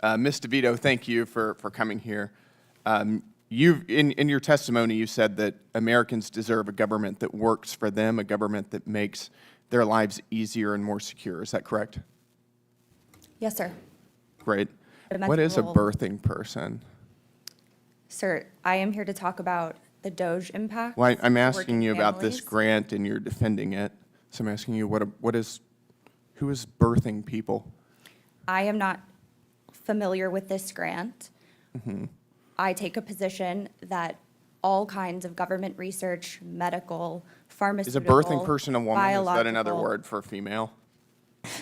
Ms. DeVito, thank you for coming here. In your testimony, you said that Americans deserve a government that works for them, a government that makes their lives easier and more secure. Is that correct? Yes, sir. Great. What is a birthing person? Sir, I am here to talk about the DOGE impact. Well, I'm asking you about this families. grant, and you're defending it. So I'm asking you, who is birthing people? I am not familiar with this grant. Mm-hmm. I take a position that all kinds of government research, medical, pharmaceutical, Is a birthing person a woman? Is that another word for female?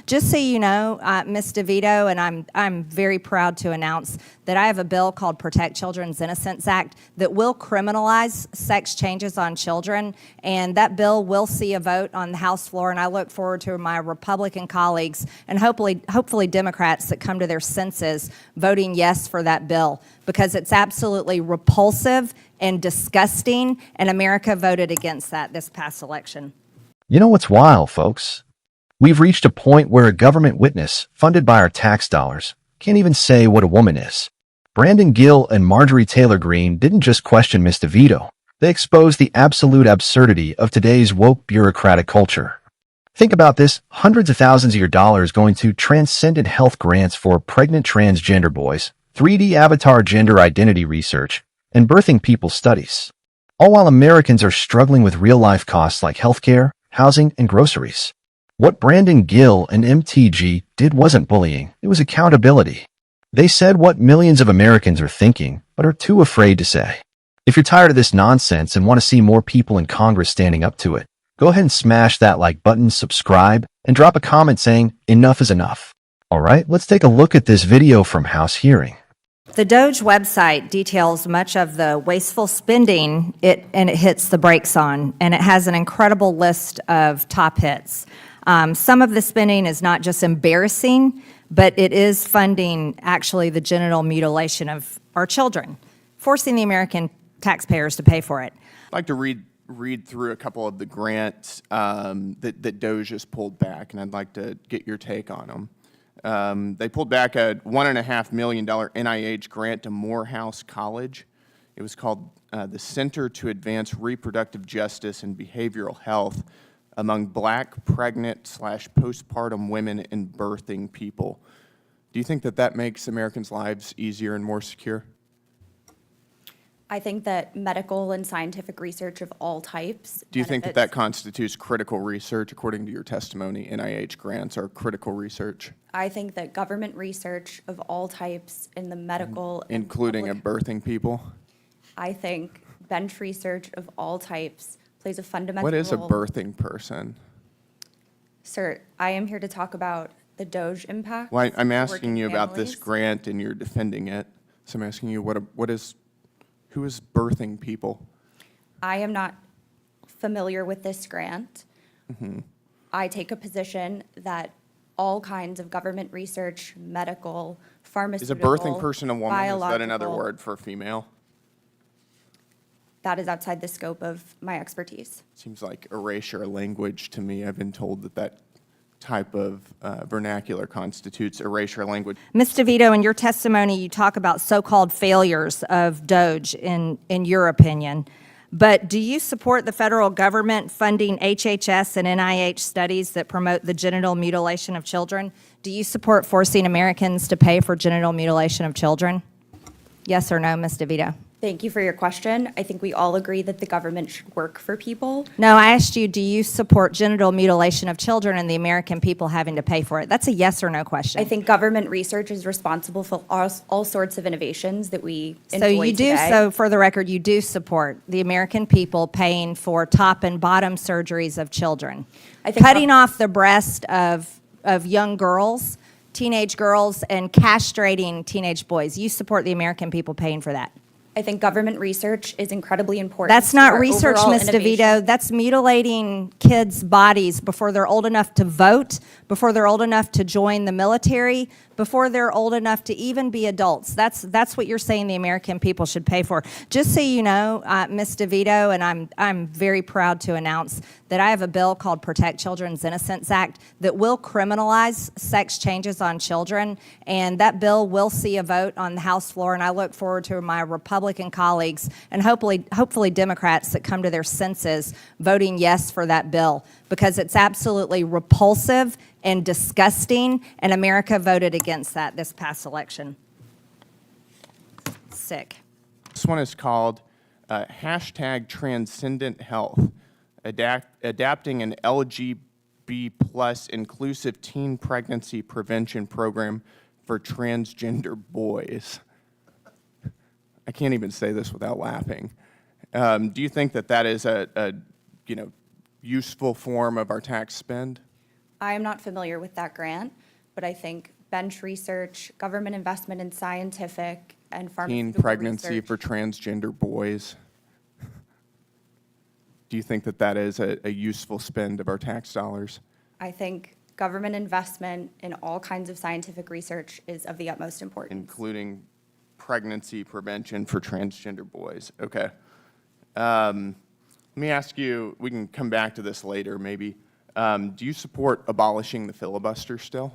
Just so you know, Ms. DeVito, and I'm very proud to announce that I have a bill called Protect Children's Innocence Act that will criminalize sex changes on children, and that bill will see a vote on the House floor, and I look forward to my Republican colleagues and hopefully Democrats that come to their senses voting yes for that bill, because it's absolutely repulsive and disgusting, and America voted against that this past election. You know what's wild, folks? We've reached a point where a government witness, funded by our tax dollars, can't even say what a woman is. Greene and Gill and Marjorie Taylor Greene didn't just question Ms. DeVito. They exposed the absolute absurdity of today's woke bureaucratic culture. Think about this: hundreds of thousands of your dollars going to transcendent health grants for pregnant transgender boys, 3D avatar gender identity research, and birthing people studies. All while Americans are struggling with real-life costs like healthcare, housing, and groceries. What Greene and Gill and MTG did wasn't bullying, it was accountability. They said what millions of Americans are thinking, but are too afraid to say. If you're tired of this nonsense and want to see more people in Congress standing up to it, go ahead and smash that like button, subscribe, and drop a comment saying enough is enough. Alright, let's take a look at this video from House hearing. The DOGE website details much of the wasteful spending it hits the brakes on, and it has an incredible list of top hits. Some of the spending is not just embarrassing, but it is funding actually the genital mutilation of our children, forcing the American taxpayers to pay for it. I'd like to read through a couple of the grants that DOGE has pulled back, and I'd like to get your take on them. They pulled back a $1.5 million NIH grant to Morehouse College. It was called the Center to Advance Reproductive Justice and Behavioral Health among Black, pregnant / postpartum women and birthing people. Do you think that makes Americans' lives easier and more secure? I think that medical and scientific research of all types. Do you think that constitutes critical research? According to your testimony, NIH grants are critical research? I think that government research of all types in the medical, including a birthing people? I think bench research of all types plays a fundamental role. What is a role. birthing person? Sir, I am here to talk about the DOGE impact. Well, I'm asking you about this families. grant, and you're defending it. So I'm asking you, who is birthing people? I am not familiar with this grant. Mm-hmm. I take a position that all kinds of government research, medical, pharmaceutical, Is a birthing person a woman? Is that another biological, word for female? That is outside the scope of my expertise. Seems like erasure language to me. I've been told that type of vernacular constitutes erasure language. Ms. DeVito, in your testimony, you talk about so-called failures of DOGE in your opinion. But do you support the federal government funding HHS and NIH studies that promote the genital mutilation of children? Do you support forcing Americans to pay for genital mutilation of children? Yes or no, Ms. DeVito? Thank you for your question. I think we all agree that the government should work for people. No, I asked you, do you support genital mutilation of children and the American people having to pay for it? That's a yes or no question. I think government research is responsible for all sorts of innovations that we enjoy So you do, today. so for the record, you do support the American people paying for top and bottom surgeries of children. I think Cutting off the breast of young girls, teenage girls, and castrating teenage boys. You support the American people paying for that. I think government research is incredibly important. That's to not our research, overall Ms. innovation. DeVito. That's mutilating kids' bodies before they're old enough to vote, before they're old enough to join the military, before they're old enough to even be adults. That's what you're saying the American people should pay for. Just so you know, Ms. DeVito, and I'm very proud to announce that I have a bill called Protect Children's Innocence Act that will criminalize sex changes on children, and that bill will see a vote on the House floor, and I look forward to my Republican colleagues and hopefully Democrats that come to their senses voting yes for that bill, because it's absolutely repulsive and disgusting, and America voted against that this past election. Sick. This one is called hashtag Transcendent Health, adapting an LGB plus inclusive teen pregnancy prevention program for transgender boys. I can't even say this without laughing. Do you think that that is a useful form of our tax spend? I am not familiar with that grant, but I think bench research, government investment in scientific and pharmaceutical Teen pregnancy research. for transgender boys. Do you think that that is a useful spend of our tax dollars? I think government investment in all kinds of scientific research is of the utmost importance. Including pregnancy prevention for transgender boys. Okay. Let me ask you, we can come back to this later maybe. Do you support abolishing the filibuster still?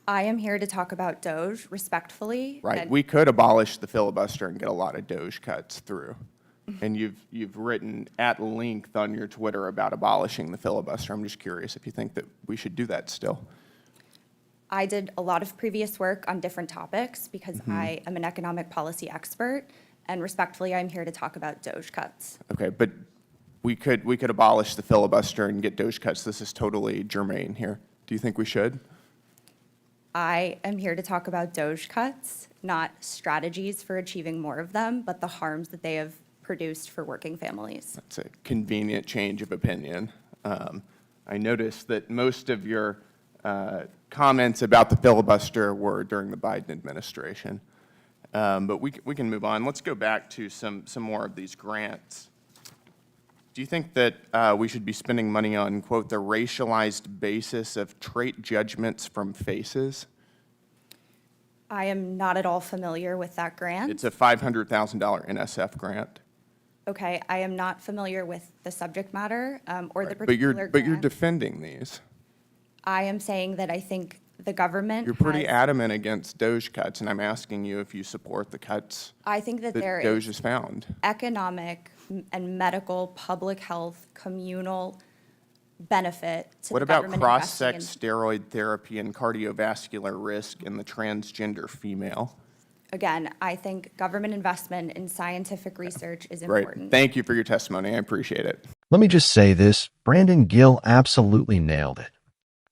I am here to talk about DOGE respectfully. Right. and We could abolish the filibuster and get a lot of DOGE cuts through. And you've written at length on your Twitter about abolishing the filibuster. I'm just curious if you think that we should do that still. I did a lot of previous work on different topics because I am an economic policy expert, and respectfully, I'm here to talk about DOGE cuts. Okay, but we could abolish the filibuster and get DOGE cuts. This is totally germane here. Do you think we should? I am here to talk about DOGE cuts, not strategies for achieving more of them, but the harms that they have produced for working families. That's a convenient change of opinion. I noticed that most of your comments about the filibuster were during the Biden administration. But we can move on. Let's go back to some more of these grants. Do you think that we should be spending money on, quote, the racialized basis of trait judgments from faces? I am not at all familiar with that grant. It's a $500,000 NSF grant. Okay, I am not familiar with the subject matter or the particular grant. But you're defending these. I am saying that I think the government You're pretty has- adamant against DOGE cuts, and I'm asking you if you support the cuts I think that there DOGE is has found. economic and medical, public health, communal benefit to What the about government investing cross-sex steroid therapy and cardiovascular risk in the transgender female? Again, I think government investment in scientific research is Right. important. Thank you for your testimony. I appreciate it. Let me just say this, Brandon Gill absolutely nailed it.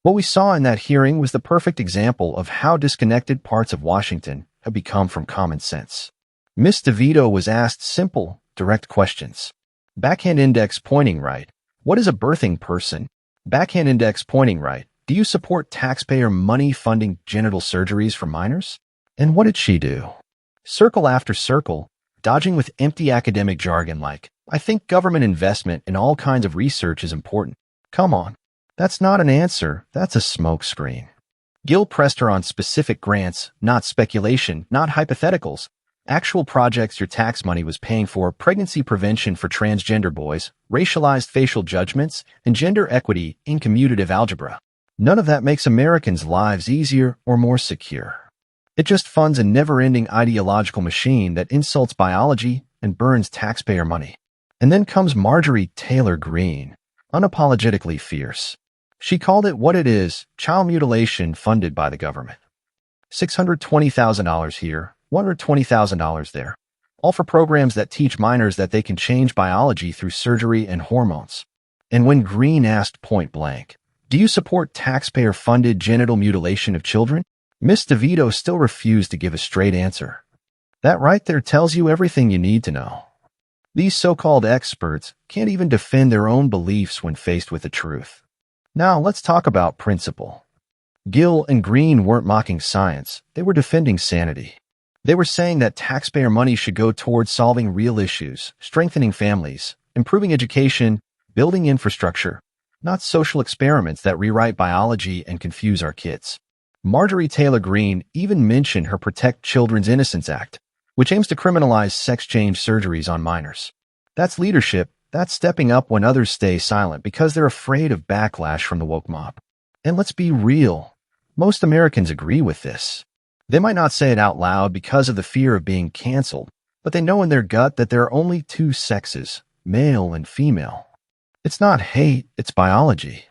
What we saw in that hearing was the perfect example of how disconnected parts of Washington have become from common sense. Ms. DeVito was asked simple, direct questions. Backhand index pointing right. What is a birthing person? Backhand index pointing right. Do you support taxpayer money funding genital surgeries for minors? And what did she do? Circle after circle, dodging with empty academic jargon like, I think government investment in all kinds of research is important. Come on. That's not an answer. That's a smokescreen. Gill pressed her on specific grants, not speculation, not hypotheticals. Actual projects your tax money was paying for: pregnancy prevention for transgender boys, racialized facial judgments, and gender equity in commutative algebra. None of that makes Americans' lives easier or more secure. It just funds a never-ending ideological machine that insults biology and burns taxpayer money. And then comes Marjorie Taylor Greene, unapologetically fierce. She called it what it is, child mutilation funded by the government. $620,000 here, $120,000 there, all for programs that teach minors that they can change biology through surgery and hormones. And when Greene asked point blank, do you support taxpayer-funded genital mutilation of children? Ms. DeVito still refused to give a straight answer. That right there tells you everything you need to know. These so-called experts can't even defend their own beliefs when faced with the truth. Now let's talk about principle. Gill and Greene weren't mocking science, they were defending sanity. They were saying that taxpayer money should go towards solving real issues, strengthening families, improving education, building infrastructure, not social experiments that rewrite biology and confuse our kids. Marjorie Taylor Greene even mentioned her Protect Children's Innocence Act, which aims to criminalize sex change surgeries on minors. That's leadership. That's stepping up when others stay silent because they're afraid of backlash from the woke mob. And let's be real. Most Americans agree with this. They might not say it out loud because of the fear of being canceled, but they know in their gut that there are only two sexes, male and female. It's not hate, it's biology.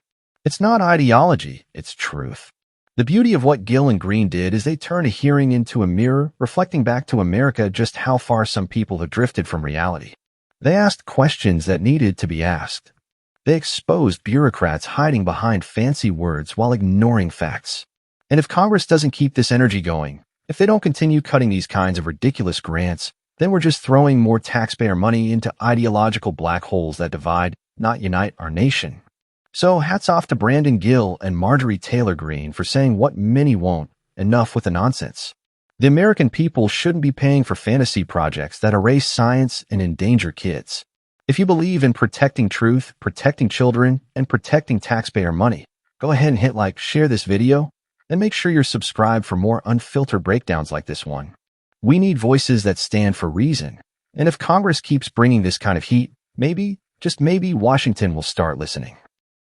It's not ideology, it's truth. The beauty of what Gill and Greene did is they turned a hearing into a mirror, reflecting back to America just how far some people have drifted from reality. They asked questions that needed to be asked. They exposed bureaucrats hiding behind fancy words while ignoring facts. And if Congress doesn't keep this energy going, if they don't continue cutting these kinds of ridiculous grants, then we're just throwing more taxpayer money into ideological black holes that divide, not unite our nation. So hats off to Greene and Gill and Marjorie Taylor Greene for saying what many won't, enough with the nonsense. The American people shouldn't be paying for fantasy projects that erase science and endanger kids. If you believe in protecting truth, protecting children, and protecting taxpayer money, go ahead and hit like, share this video, and make sure you're subscribed for more unfiltered breakdowns like this one. We need voices that stand for reason. And if Congress keeps bringing this kind of heat, maybe, just maybe, Washington will start listening.